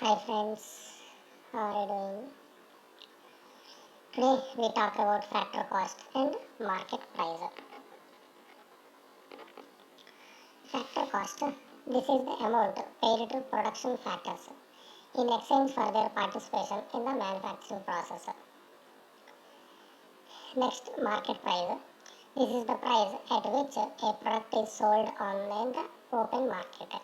Hi friends, how are you doing? Today we talk about factor cost and market price. Factor cost, this is the amount paid to production factors in exchange for their participation in the manufacturing process. Next, market price. This is the price at which a product is sold on the open market.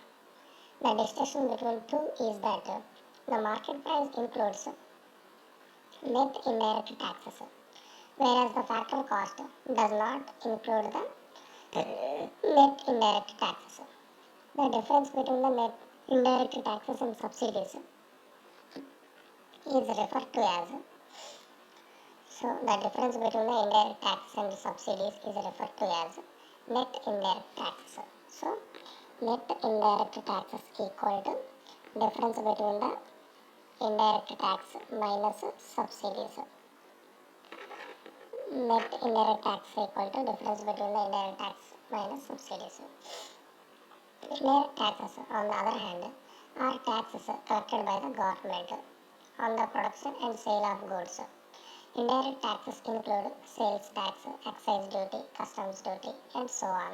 The distinction between two is that the market price includes net indirect taxes, whereas the factor cost does not include the net indirect taxes. The difference between the net indirect taxes and subsidies is referred to as the difference between the indirect taxes and subsidies is referred to as net indirect taxes. So net indirect taxes equal to difference between the indirect tax minus subsidies. Net indirect tax equal to difference between the indirect tax minus subsidies. Indirect taxes, on the other hand, are taxes collected by the government on the production and sale of goods. Indirect taxes include sales tax, excise duty, customs duty, and so on.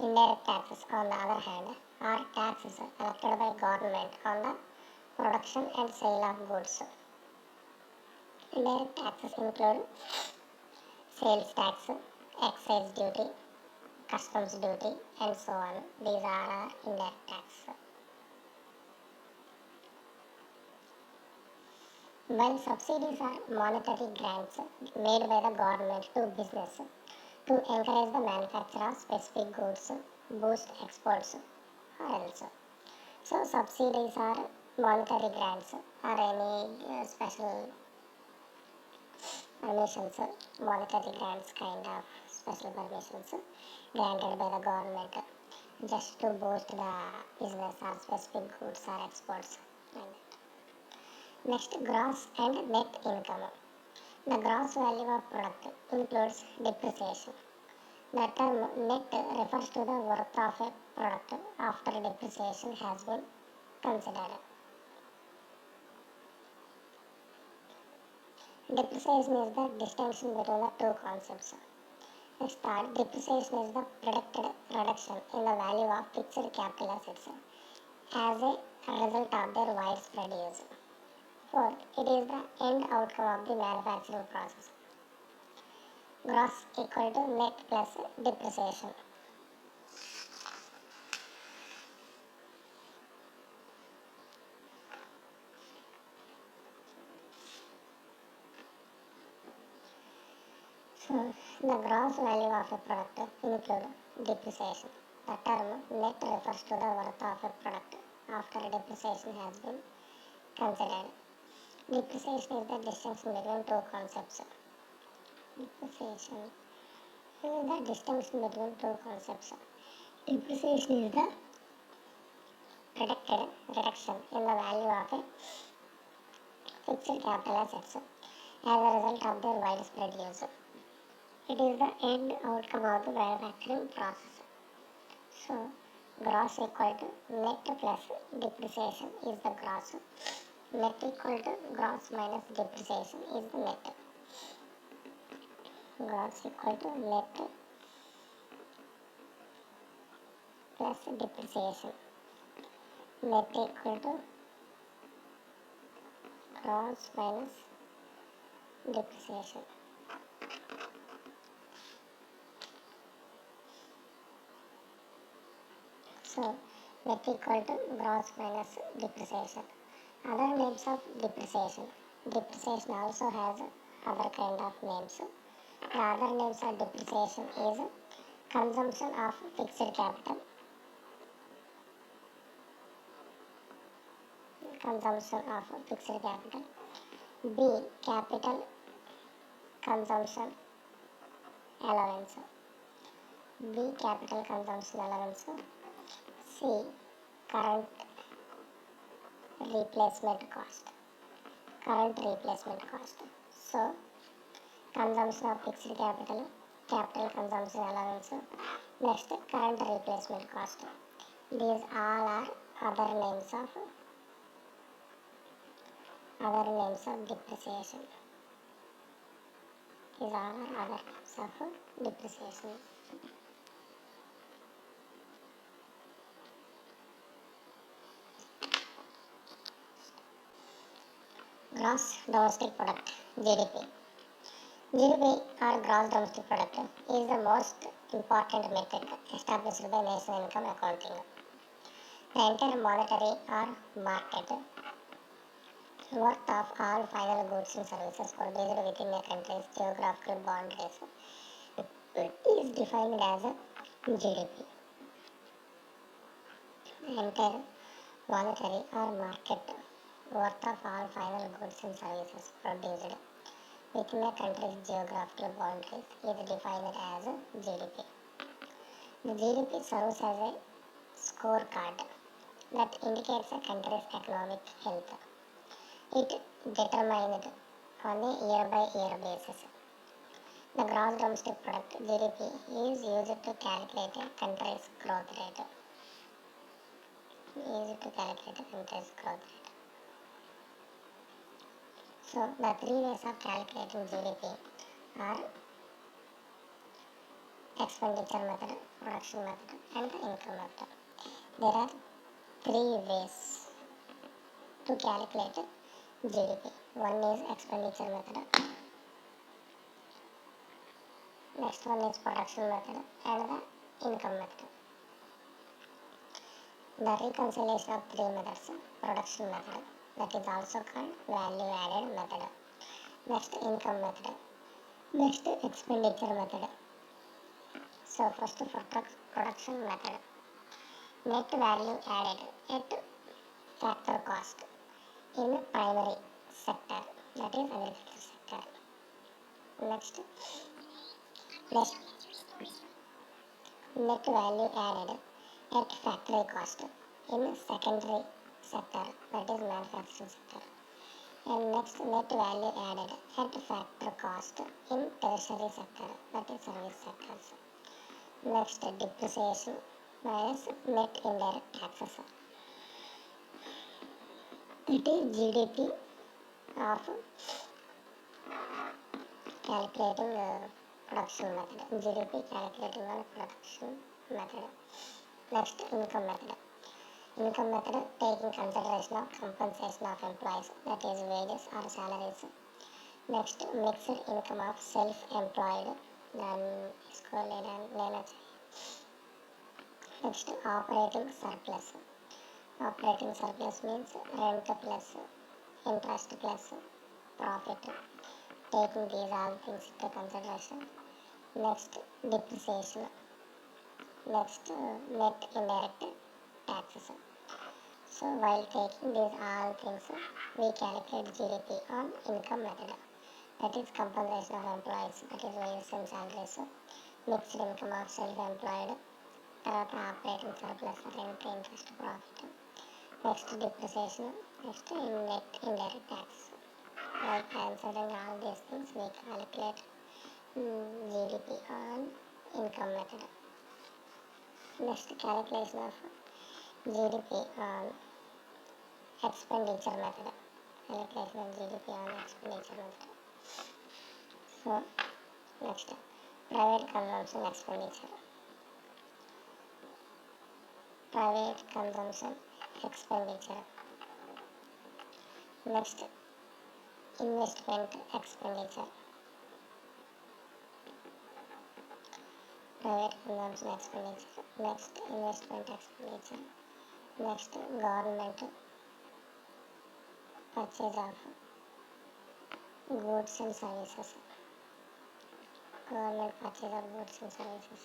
Indirect taxes, on the other hand, are taxes collected by government on the production and sale of goods. Indirect taxes include sales tax, excise duty, customs duty, and so on. These are our indirect taxes. While subsidies are monetary grants made by the government to business to encourage the manufacture of specific goods, boost exports, or else. So subsidies are monetary grants or any special permissions, monetary grants kind of special permissions granted by the government just to boost the business or specific goods or exports. Next, gross and net income. The gross value of product includes depreciation. The term net refers to the worth of a product after depreciation has been considered. Depreciation is the distinction between the two concepts. Next part, depreciation is the predicted reduction in the value of fixed capital assets as a result of their widespread use. Fourth, it is the end outcome of the manufacturing process. Gross equal to net plus depreciation. So, the gross value of a product includes depreciation. The term net refers to the worth of a product after depreciation has been considered. Depreciation is the distinction between two concepts. Depreciation is the distinction between two concepts. Depreciation is the predicted reduction in the value of a fixed capital assets as a result of their widespread use. It is the end outcome of the manufacturing process. So, gross equal to net plus depreciation is the gross. Net equal to gross minus depreciation is the net. Gross equal to net plus depreciation. Net equal to gross minus depreciation. So, net equal to gross minus depreciation. Other names of depreciation. Depreciation also has other kind of names. The other names of depreciation is consumption of fixed capital, consumption of fixed capital. B. Capital consumption allowance. B. Capital consumption allowance. C. Current replacement cost. Current replacement cost. So, consumption of fixed capital, capital consumption allowance. Next, current replacement cost. These all are other names of other names of depreciation. These are other names of depreciation. Gross domestic product, GDP. GDP or gross domestic product is the most important metric established by national income accounting. The entire monetary or market worth of all final goods and services produced within a country's geographical boundaries is defined as GDP. The entire monetary or market worth of all final goods and services produced within a country's geographical boundaries is defined as GDP. The GDP serves as a scorecard that indicates a country's economic health. It determined on a year-by-year basis. The gross domestic product (GDP) is used to calculate a country's growth rate. So the three ways of calculating GDP are expenditure method, production method, and the income method. There are three ways to calculate GDP. One is expenditure method, next one is production method, and the income method. The reconciliation of three methods: production method, that is also called value added method, next income method, next expenditure method. So first for production method, net value added at factor cost in primary sector, that is agriculture sector. Next, net value added at factory cost in secondary sector, that is manufacturing sector. And next, net value added at factor cost in tertiary sector, that is service sectors. Next, depreciation minus net indirect taxes. It is GDP of calculating production method. GDP calculating on production method. Next, income method. Income method taking consideration of compensation of employees, that is wages or salaries. Next, mixed income of self-employed, then इसको लेना चाहिए. Next, operating surplus. Operating surplus means rent plus interest plus profit, taking these all things into consideration. Next, depreciation. Next, net indirect taxes. So while taking these all things, we calculate GDP on income method, that is compensation of employees, that is wages and salaries, mixed income of self-employed, తర్వాత operating surplus, rent, interest, profit. Next, depreciation. Next, net indirect tax. By considering all these things, we calculate GDP on income method. Next, calculation of GDP on expenditure method. Calculation of GDP on expenditure method. So, next, private consumption expenditure. Private consumption expenditure. Next, investment expenditure. Private consumption expenditure. Next, investment expenditure. Next, government purchase of goods and services. Government purchase of goods and services.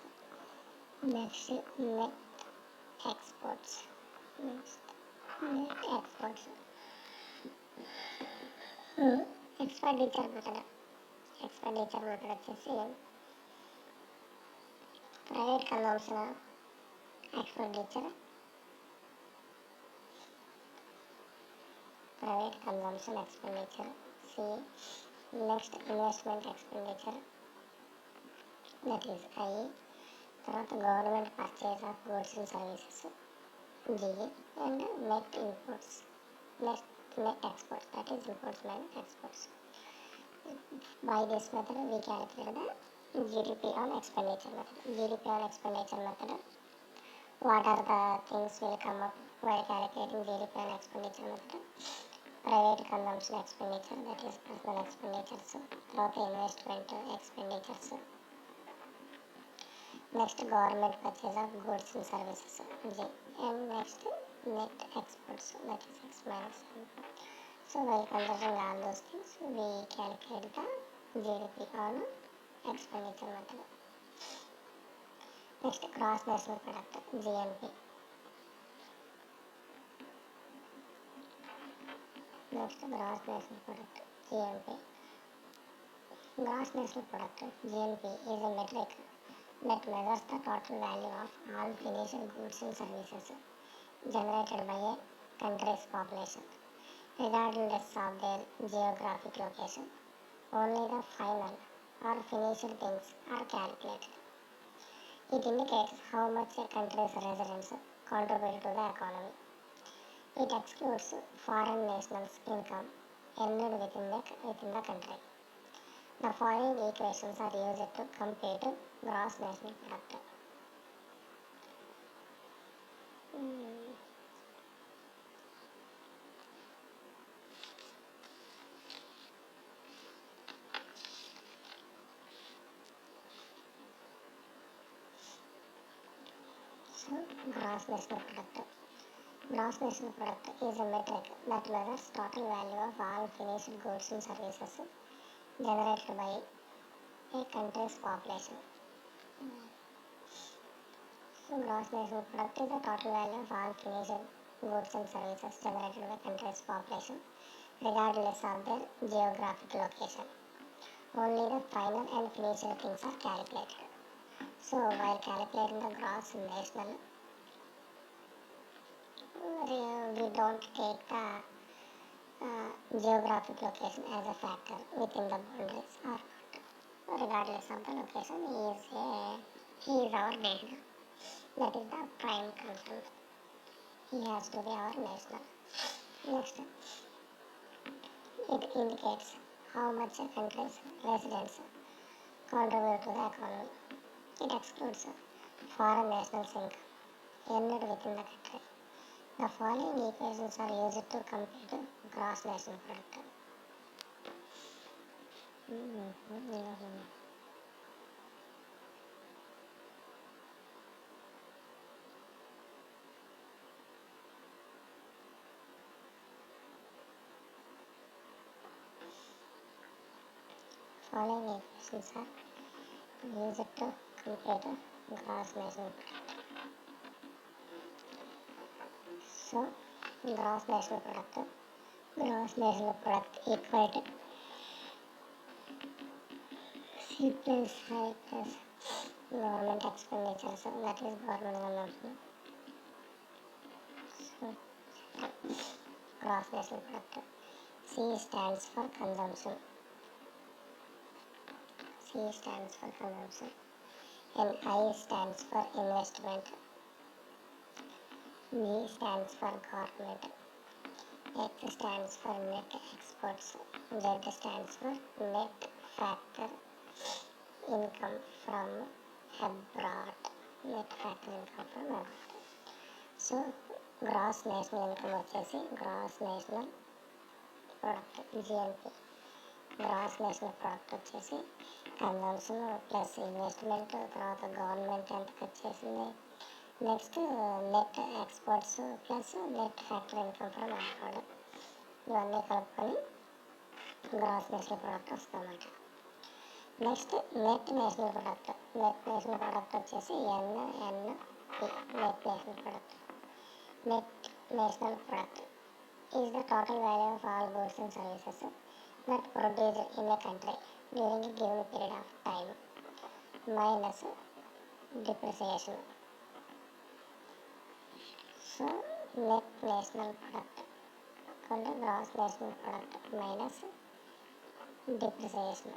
Next, net exports. Next, net exports. Expenditure method. Expenditure method వచ్చేసి private consumption expenditure, private consumption expenditure C. Next, investment expenditure, that is I. తర్వాత government purchase of goods and services G. And net imports Next, net exports, that is imports minus exports. By this method, we calculate the GDP on expenditure method. GDP on expenditure method. What are the things will come up while calculating GDP on expenditure method? Private consumption expenditure, that is personal expenditures, తర్వాత investment expenditures, next government purchase of goods and services, G, and next net exports, that is X minus M. So while considering all those things, we calculate the GDP on expenditure method. Next, gross national product, GNP. Next, gross national product, GNP. Gross national product, GNP, is a metric that measures the total value of all finished goods and services generated by a country's population, regardless of their geographic location. Only the final or finished things are calculated. It indicates how much a country's residents contribute to the economy. It excludes foreign nationals' income earned within the country. The following equations are used to compute gross national product. So, gross national product. Gross national product is a metric that measures total value of all finished goods and services generated by a country's population. So, gross national product is the total value of all finished goods and services generated by a country's population, regardless of their geographic location. Only the final and finished things are calculated. So, while calculating the gross national, we don't take the geographic location as a factor within the boundaries or not. Regardless of the location, he is our national. That is the prime concern. He has to be our national. Next, it indicates how much a country's residents contribute to the economy. It excludes foreign nationals' income earned within the country. The following equations are used to compute gross national product. Following equations are used to compute gross national product. So, gross national product equal to C plus I plus government expenditures, that is government consumption. So, gross national product. C stands for consumption. And I stands for investment. G stands for government. X stands for net exports. Z stands for net factor income from abroad. So, gross national income వచ్చేసి gross national product GNP. Gross national product వచ్చేసి consumption plus investment, తర్వాత government ఎంత ఖర్చు చేసింది, next net exports plus net factory income from abroad, ఇవన్నీ కలుపుకొని gross national product వస్తుందన్నమాట. Next net national product వచ్చేసి NNP, net national product. Net national product is the total value of all goods and services that produced in a country during a given period of time minus depreciation. So, net national product equal to gross national product minus depreciation.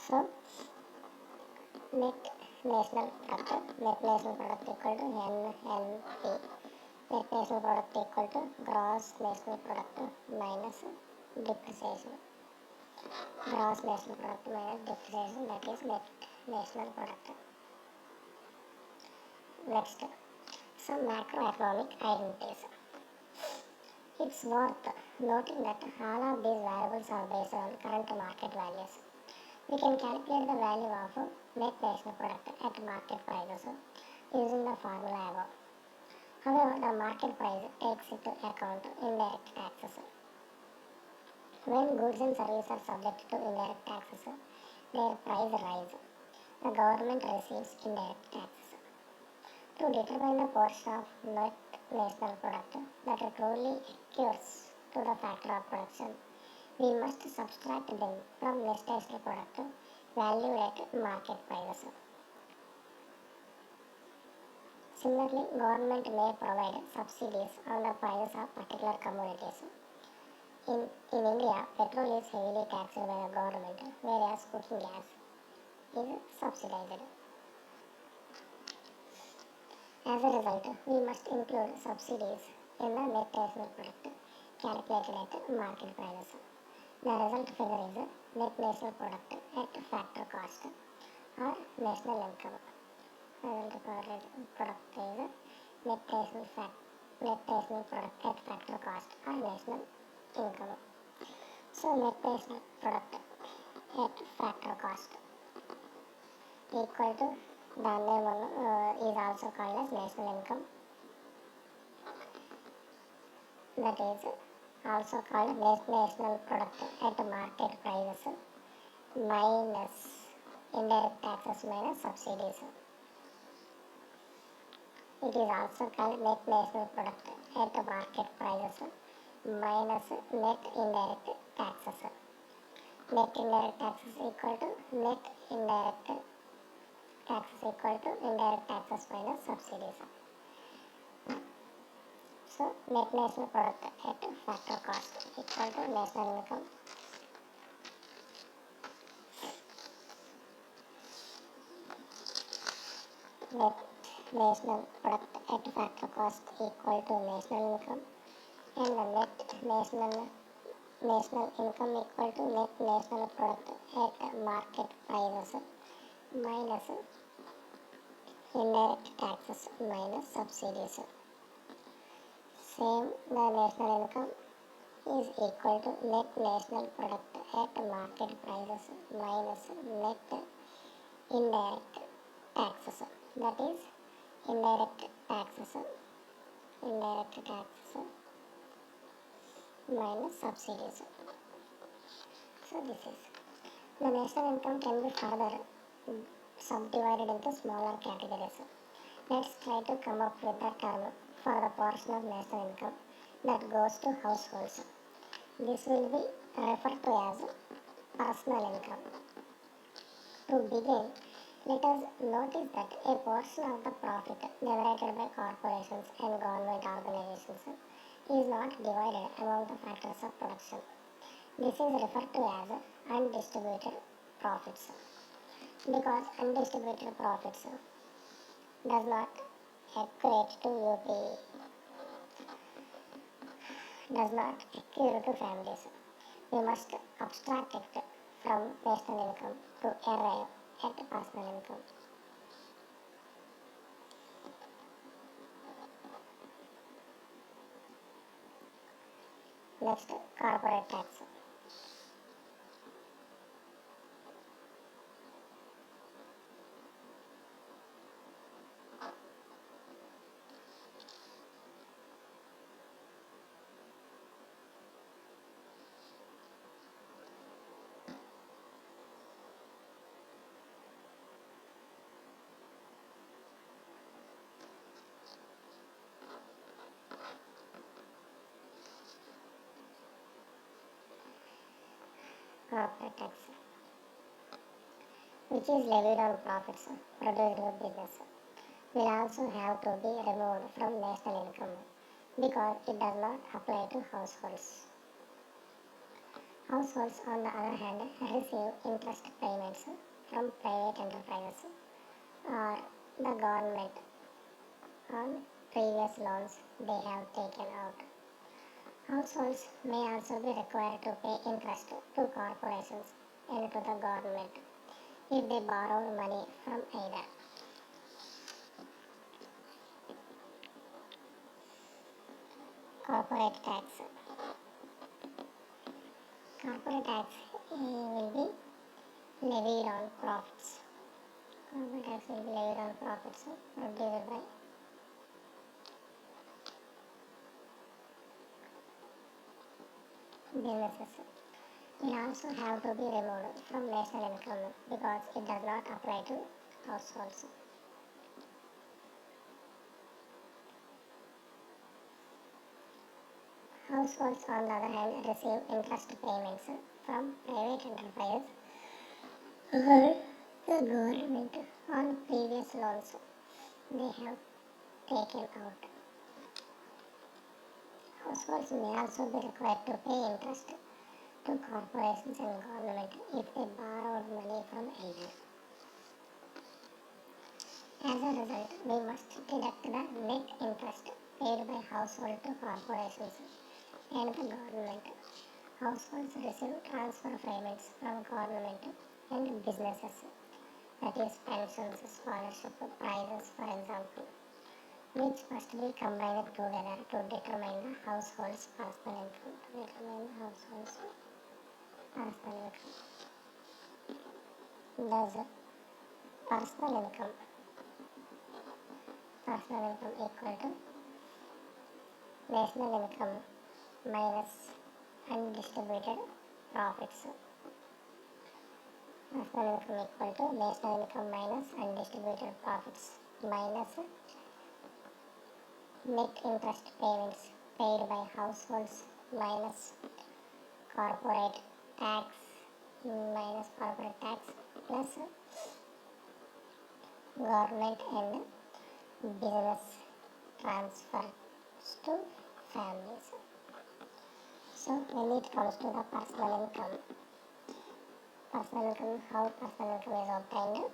So net national product, net national product equal to NNP. Net national product equal to gross national product minus depreciation. Gross national product minus depreciation, that is net national product. Next, some macroeconomic identities. It's worth noting that all of these variables are based on current market values. We can calculate the value of net national product at market prices using the formula above. However, the market price takes into account indirect taxes. When goods and services are subject to indirect taxes, their price rise. The government receives indirect taxes. To determine the portion of net national product that truly occurs to the factor of production, we must subtract them from net national product valued at market prices. Similarly, government may provide subsidies on the prices of particular commodities. In India, petrol is heavily taxed by the government, whereas cooking gas is subsidized. As a result, we must include subsidies in the net national product calculated at market prices. The result figure is net national product at factor cost or national income. Result product is net national product at factor cost or national income. So net national product at factor cost equal to the name is also called as national income. That is also called net national product at market prices minus indirect taxes minus subsidies. It is also called net national product at market prices minus net indirect taxes. Net indirect taxes equal to net indirect taxes equal to indirect taxes minus subsidies. So net national product at factor cost equal to national income. Net national product at factor cost equal to national income, and the net national income equal to net national product at market prices minus indirect taxes minus subsidies. Same, the national income is equal to net national product at market prices minus net indirect taxes. That is indirect taxes minus subsidies. So this is the national income can be further subdivided into smaller categories. Let's try to come up with the term for the portion of national income that goes to households. This will be referred to as personal income. To begin, let us notice that a portion of the profit generated by corporations and government organizations is not divided among the factors of production. This is referred to as undistributed profits, because undistributed profits does not equate to UPE, does not accrue to families. We must abstract it from national income to arrive at personal income. Next, corporate tax. Corporate tax, which is levied on profits produced with business, will also have to be removed from national income because it does not apply to households. Households, on the other hand, receive interest payments from private enterprises or the government on previous loans they have taken out. Households may also be required to pay interest to corporations and to the government if they borrowed money from either. Corporate tax. Corporate tax will be levied on profits. Corporate tax will be levied on profits produced by businesses. It also have to be removed from national income because it does not apply to households. Households, on the other hand, receive interest payments from private enterprises or the government on previous loans they have taken out. Households may also be required to pay interest to corporations and government if they borrowed money from either. As a result, we must deduct the net interest paid by household to corporations and the government. Households receive transfer payments from government and businesses, that is pensions, scholarship, prizes for example, which must be combined together to determine the household's personal income. Thus, personal income equal to national income minus undistributed profits. Personal income equal to national income minus undistributed profits minus net interest payments paid by households minus corporate tax plus government and business transfers to families. So when it comes to the personal income, how personal income is obtained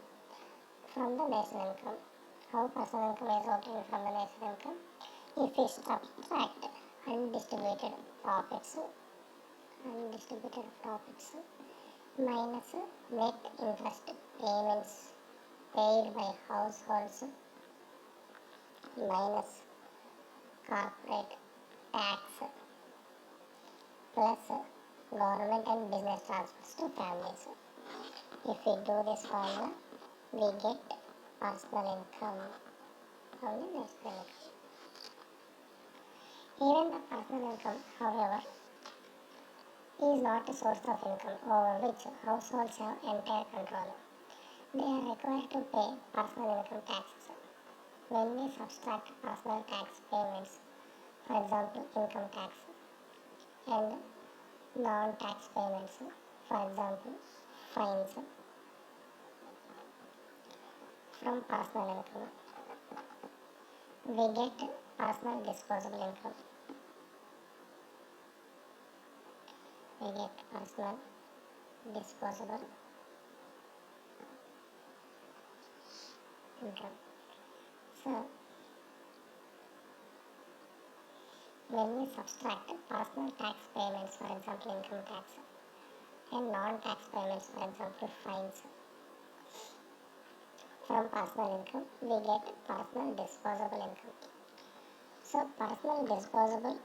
from the national income. How personal income is obtained from the national income? If we subtract undistributed profits minus net interest payments paid by households minus corporate tax plus government and business transfers to families. If we do this formula, we get personal income from the national income. Even the personal income, however, is not a source of income over which households have entire control. They are required to pay personal income taxes. When we subtract personal tax payments, for example income tax, and non-tax payments, for example fines, from personal income, we get personal disposable income. So, when we subtract personal tax payments, for example income tax, and non-tax payments, for example fines, from personal income, we get personal disposable income. So, personal disposable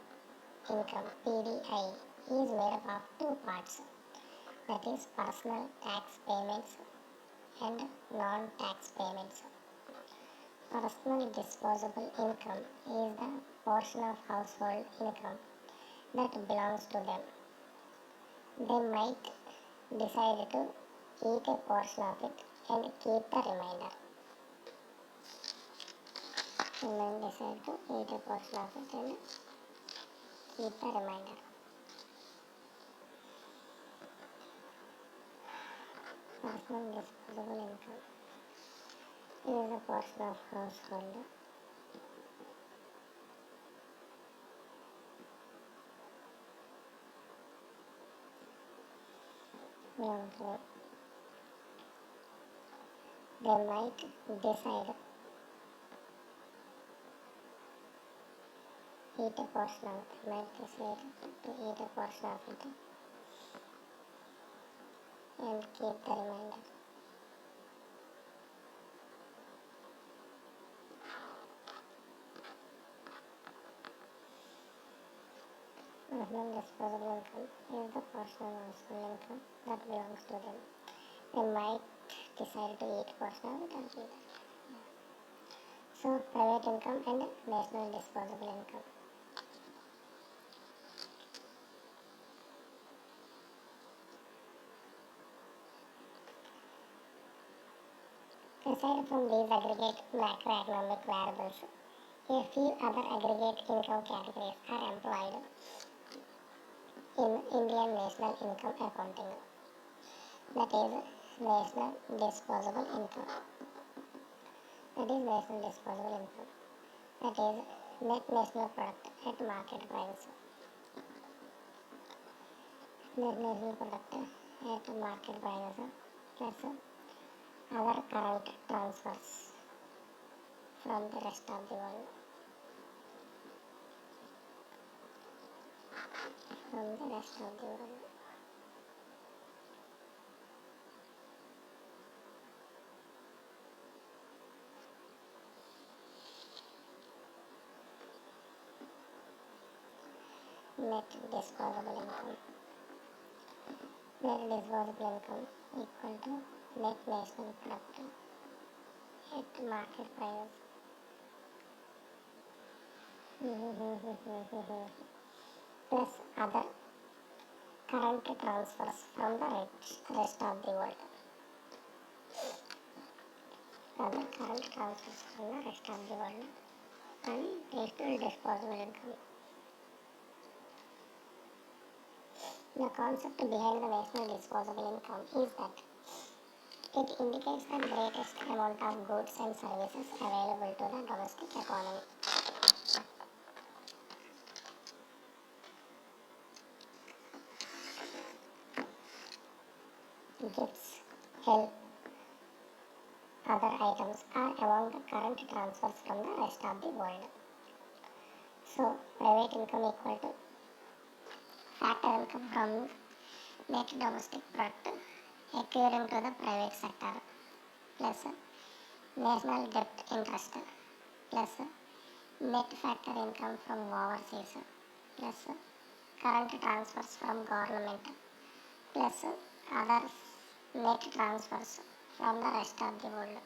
income, PDI, is made up of two parts, that is personal tax payments and non-tax payments. Personal disposable income is the portion of household income that belongs to them. They might decide to eat a portion of it and keep the remainder. Personal disposable income is a portion of household ఏమంటారు, they might decide eat a portion of it, might decide to eat a portion of it and keep the remainder. National disposable income is the portion of national income that belongs to them. They might decide to eat portion of it and keep it. So private income and national disposable income. Aside from these aggregate macroeconomic variables, a few other aggregate income categories are employed in Indian national income accounting. That is national disposable income. That is national disposable income. That is net national product at market price. Net national product at market price plus other current transfers from the rest of the world. From the rest of the world. Net disposable income. Net disposable income equal to net national product at market price. Plus other current transfers from the rest of the world. Other current transfers from the rest of the world and national disposable income. The concept behind the national disposable income is that it indicates the greatest amount of goods and services available to the domestic economy. Gifts, help, other items are among the current transfers from the rest of the world. So, private income equal to factor income from net domestic product accruing to the private sector plus national debt interest plus net factor income from overseas plus current transfers from government plus other net transfers from the rest of the world.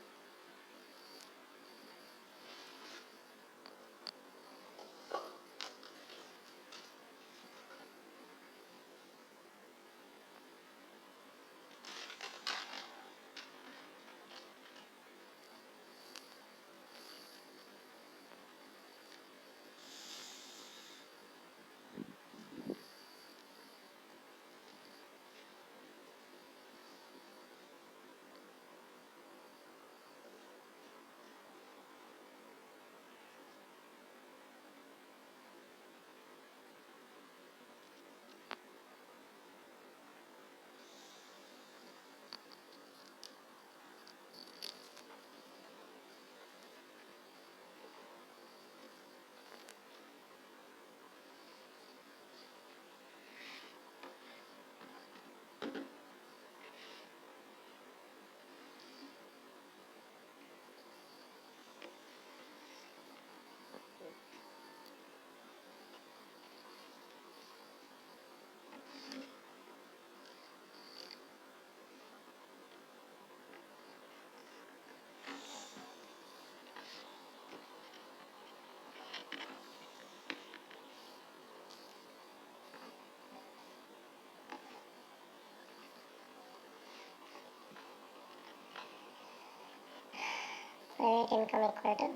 Private income equal to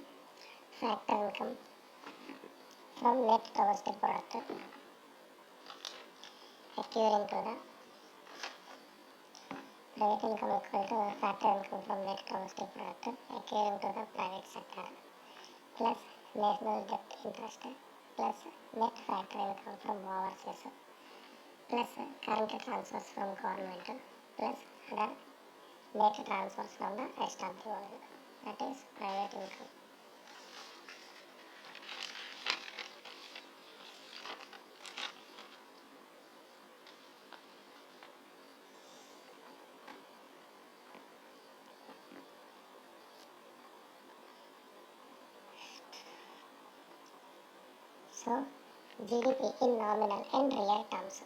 factor income from net domestic product accruing to the private income equal to factor income from net domestic product accruing to the private sector plus national debt interest plus net factor income from overseas plus current transfers from government plus the net transfers from the rest of the world, that is private income. So, GDP in nominal and real terms.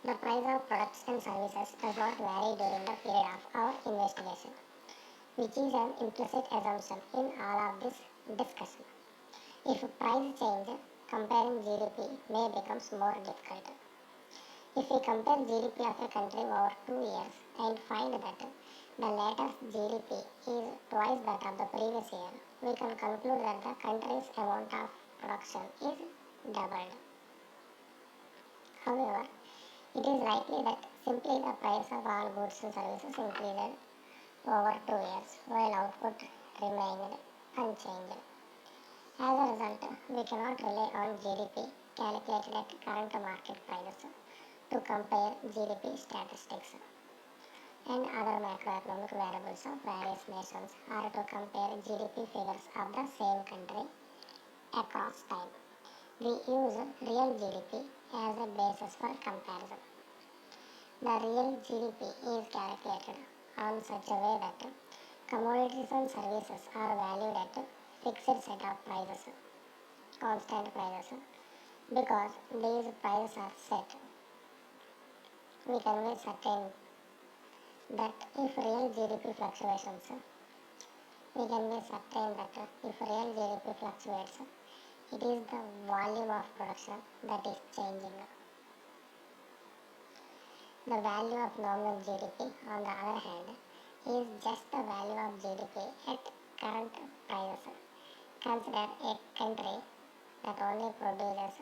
The price of products and services does not vary during the period of our investigation, which is an implicit assumption in all of this discussion. If price change, comparing GDP may become more difficult. If we compare GDP of a country over 2 years and find that the latest GDP is twice that of the previous year, we can conclude that the country's amount of production is doubled. However, it is likely that simply the price of all goods and services increased over 2 years while output remained unchanged. As a result, we cannot rely on GDP calculated at current market prices to compare GDP statistics and other macroeconomic variables of various nations or to compare GDP figures of the same country across time. We use real GDP as a basis for comparison. The real GDP is calculated on such a way that commodities and services are valued at fixed set of prices, constant prices. Because these prices are set, we can be certain that if real GDP fluctuations, it is the volume of production that is changing. The value of nominal GDP, on the other hand, is just the value of GDP at current prices. Consider a country that only produces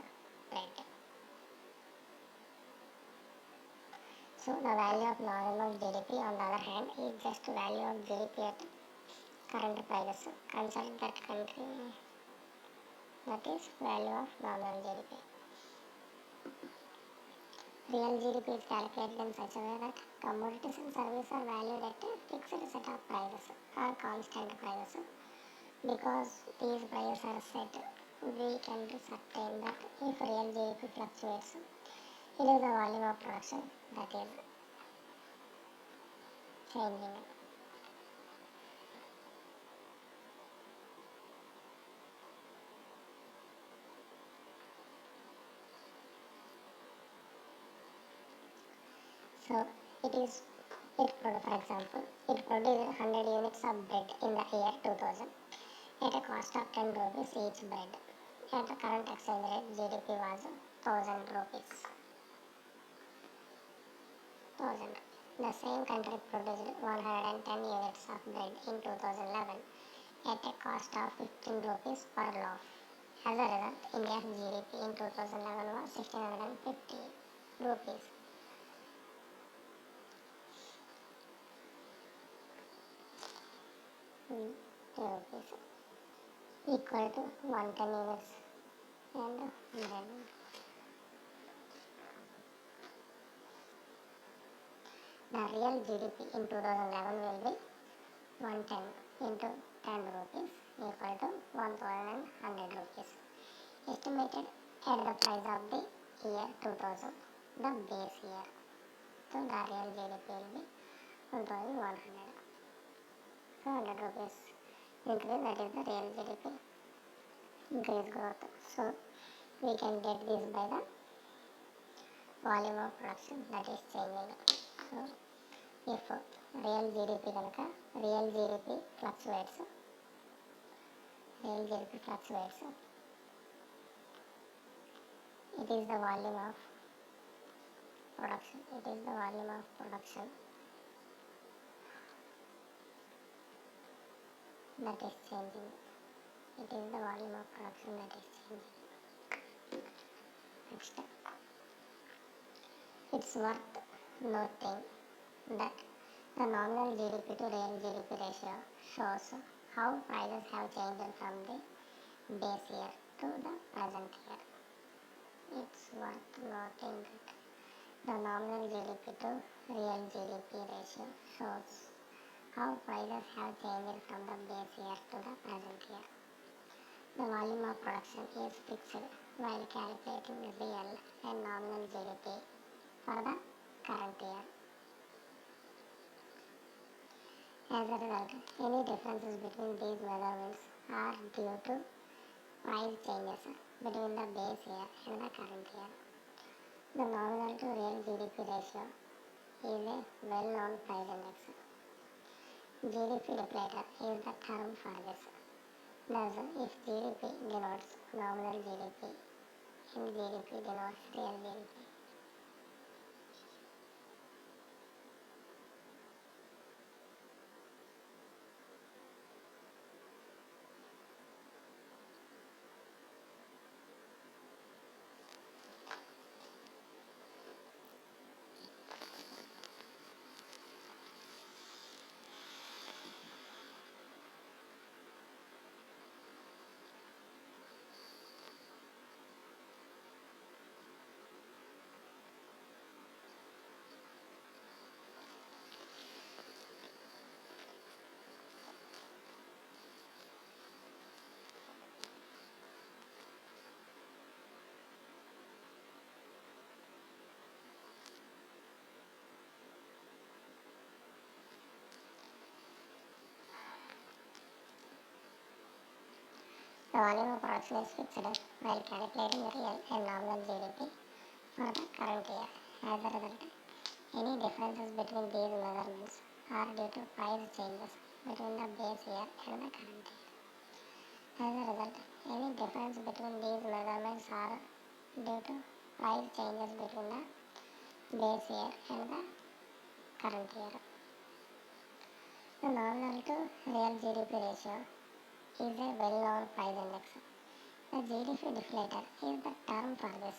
bread. So the value of nominal GDP, on the other hand, is just the value of GDP at current prices. Consider that country, that is value of nominal GDP. Real GDP is calculated in such a way that commodities and services are valued at a fixed set of prices or constant prices. Because these prices are set, we can be certain that if real GDP fluctuates, it is the volume of production that is changing. So for example, it produced 100 units of bread in the year 2000 at a cost of 10 rupees each bread. At the current exchange rate, GDP was 1000 rupees. The same country produced 110 units of bread in 2011 at a cost of 15 rupees per loaf. As a result, India's GDP in 2011 was 1650 rupees. Equal to 110 units and bread. The real GDP in 2011 will be 110 into 10 rupees equal to 1100 rupees. Estimated at the price of the year 2000, the base year. So the real GDP will be 1100. So 100 rupees increase, that is the real GDP increase growth. So we can get this by the volume of production that is changing. So if real GDP fluctuates, it is the volume of production. That is changing. Next, it's worth noting that the nominal GDP to real GDP ratio shows how prices have changed from the base year to the present year. It's worth noting that The nominal GDP to real GDP ratio shows how prices have changed from the base year to the present year. The volume of production is fixed while calculating real and nominal GDP for the current year. As a result, any differences between these measurements are due to price changes between the base year and the current year. The nominal to real GDP ratio is a well-known price index. GDP deflator is the term for this. Thus, if GDP denotes nominal GDP and GDP denotes real GDP. The volume of production is fixed while calculating real and nominal GDP for the current year. As a result, any differences between these measurements are due to price changes between the base year and the current year. As a result, any difference between these measurements are due to price changes between the base year and the current year. The nominal to real GDP ratio is a well-known price index. The GDP deflator is the term for this.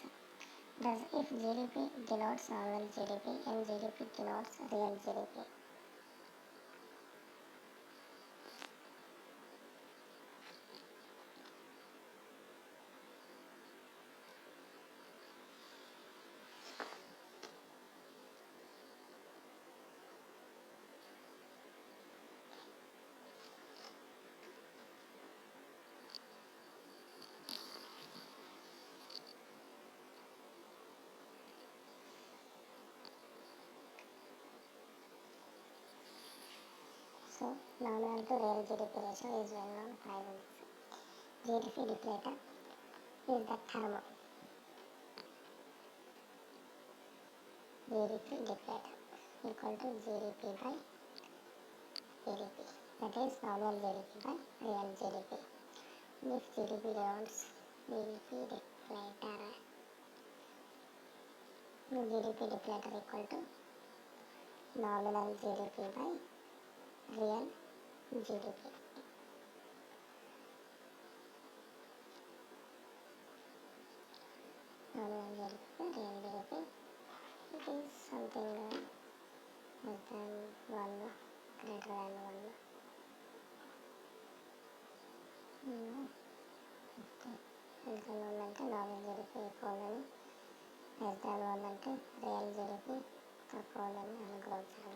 Thus, if GDP denotes nominal GDP and GDP denotes real GDP. So, nominal to real GDP ratio is well-known price index. GDP deflator is the term. GDP deflator equal to GDP by GDP. That is nominal GDP by real GDP. If GDP denotes GDP deflator, GDP deflator equal to nominal GDP by real GDP. Nominal GDP by real GDP. It is something less than 1, greater than 1. Less than 1 అంటే nominal GDP ఎక్కువ ఉందని, less than 1 అంటే real GDP తక్కువ ఉందని అనుకోవచ్చు.